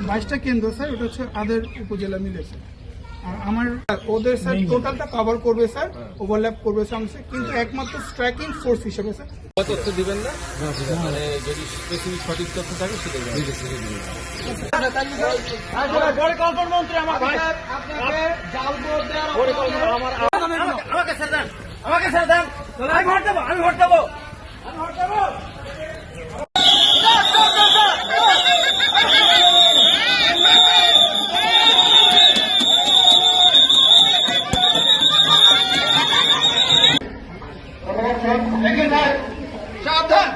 22টা কেন্দ্র স্যার, ওটা হচ্ছে আদের উপজেলা মিলে স্যার। আর আমার ওদের স্যার টোটালটা কভার করবে স্যার, ওভারল্যাপ করবে স্যার, কিন্তু একমাত্র স্ট্রাইকিং ফোর্স হিসেবে স্যার। তথ্য দিবেন না, মানে যদি স্পেসিফিক সঠিক তথ্য থাকে সেটা আমাকে ছেড়ে দেন, আমি ভোট দেবো, আমি ভোট দেবো। সাবধান,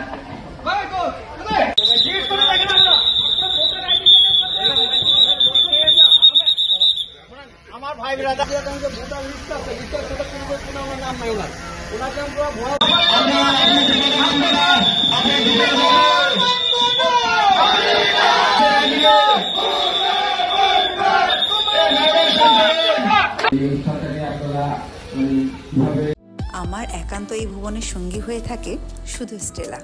আমার ভাই বিরাদা ভোটার লিস্ট আছে, লিস্টের সাথে কোনো আমার নাম নাই না, ওনাকে আমরা ভয় আমার একান্ত এই ভুবনের সঙ্গী হয়ে থাকে শুধু স্টেলা।